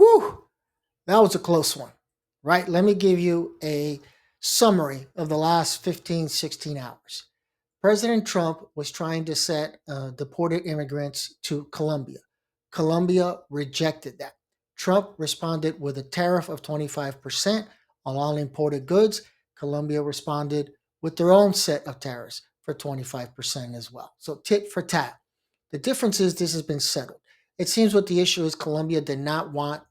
Whew, that was a close one, right? Let me give you a summary of the last 15, 16 hours. President Trump was trying to set deported immigrants to Colombia. Colombia rejected that. Trump responded with a tariff of 25% on all imported goods. Colombia responded with their own set of tariffs for 25% as well. So tit for tat. The difference is this has been settled. It seems what the issue is Colombia did not want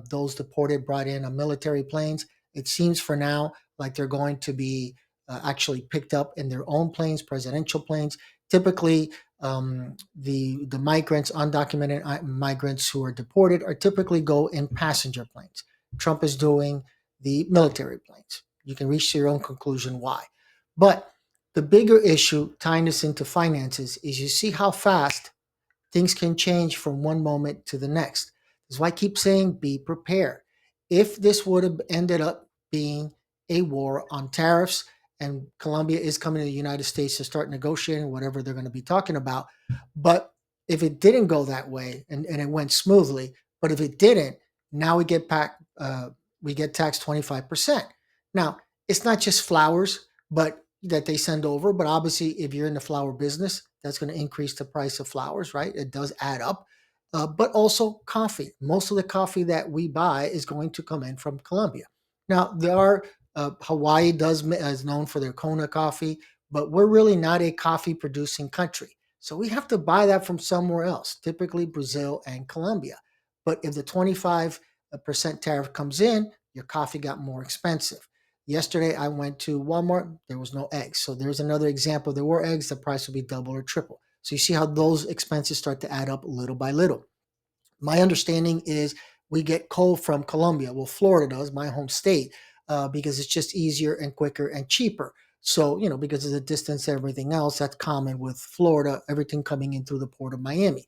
those deported brought in on military planes. It seems for now like they're going to be actually picked up in their own planes, presidential planes. Typically, the migrants, undocumented migrants who are deported, are typically go in passenger planes. Trump is doing the military planes. You can reach your own conclusion why. But the bigger issue tying this into finances is you see how fast things can change from one moment to the next. That's why I keep saying be prepared. If this would have ended up being a war on tariffs and Colombia is coming to the United States to start negotiating whatever they're going to be talking about, but if it didn't go that way and it went smoothly, but if it didn't, now we get taxed 25%. Now, it's not just flowers, but that they send over. But obviously, if you're in the flower business, that's going to increase the price of flowers, right? It does add up. But also coffee. Most of the coffee that we buy is going to come in from Colombia. Now, there are Hawaii is known for their Kona coffee, but we're really not a coffee producing country. So we have to buy that from somewhere else, typically Brazil and Colombia. But if the 25% tariff comes in, your coffee got more expensive. Yesterday, I went to Walmart. There was no eggs. So there's another example. There were eggs. The price would be double or triple. So you see how those expenses start to add up little by little. My understanding is we get coal from Colombia. Well, Florida does, my home state, because it's just easier and quicker and cheaper. So, because of the distance and everything else, that's common with Florida, everything coming in through the port of Miami.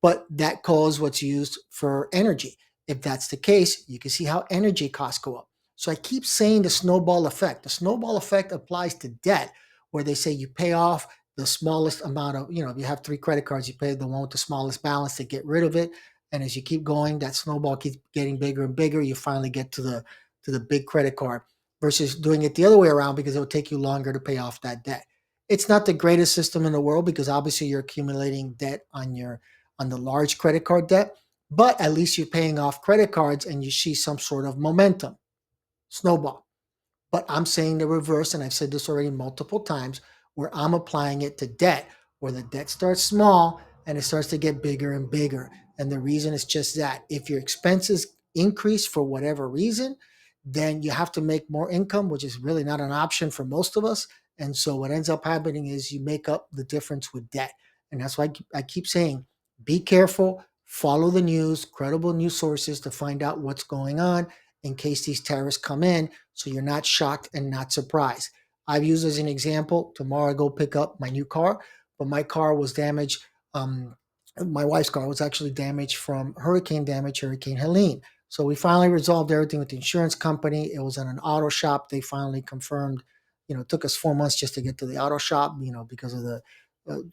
But that coal is what's used for energy. If that's the case, you can see how energy costs go up. So I keep saying the snowball effect. The snowball effect applies to debt, where they say you pay off the smallest amount of, if you have 3 credit cards, you pay the one with the smallest balance to get rid of it. And as you keep going, that snowball keeps getting bigger and bigger. You finally get to the big credit card versus doing it the other way around because it will take you longer to pay off that debt. It's not the greatest system in the world because obviously you're accumulating debt on the large credit card debt, but at least you're paying off credit cards and you see some sort of momentum, snowball. But I'm saying the reverse, and I've said this already multiple times, where I'm applying it to debt, where the debt starts small and it starts to get bigger and bigger. And the reason is just that. If your expenses increase for whatever reason, then you have to make more income, which is really not an option for most of us. And so what ends up happening is you make up the difference with debt. And that's why I keep saying, be careful, follow the news, credible news sources to find out what's going on in case these tariffs come in so you're not shocked and not surprised. I've used as an example, tomorrow I go pick up my new car, but my car was damaged. My wife's car was actually damaged from hurricane damage, Hurricane Helene. So we finally resolved everything with the insurance company. It was at an auto shop. They finally confirmed, it took us 4 months just to get to the auto shop, because of the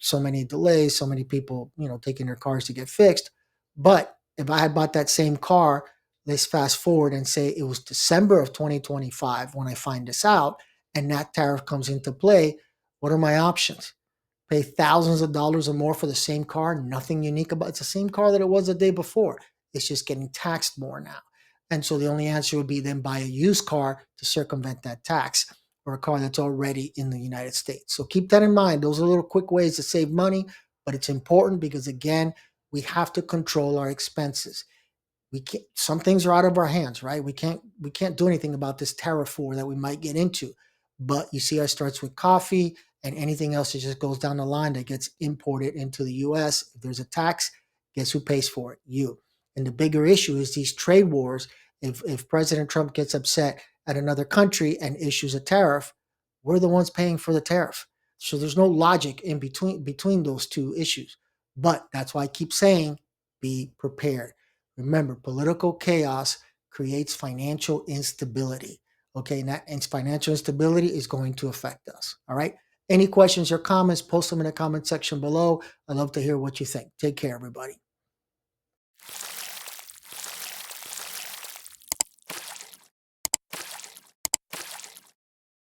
so many delays, so many people, taking their cars to get fixed. But if I had bought that same car, let's fast forward and say it was December of 2025 when I find this out and that tariff comes into play. What are my options? Pay thousands of dollars or more for the same car, nothing unique about it. It's the same car that it was the day before. It's just getting taxed more now. And so the only answer would be then buy a used car to circumvent that tax or a car that's already in the United States. So keep that in mind. Those are little quick ways to save money, but it's important because, again, we have to control our expenses. We can't, some things are out of our hands, right? We can't do anything about this tariff war that we might get into. But you see, it starts with coffee and anything else that just goes down the line that gets imported into the U.S. If there's a tax, guess who pays for it? You. And the bigger issue is these trade wars. If President Trump gets upset at another country and issues a tariff, we're the ones paying for the tariff. So there's no logic in between those two issues. But that's why I keep saying be prepared. Remember, political chaos creates financial instability. Okay, and financial instability is going to affect us. All right. Any questions or comments, post them in the comment section below. I'd love to hear what you think. Take care, everybody.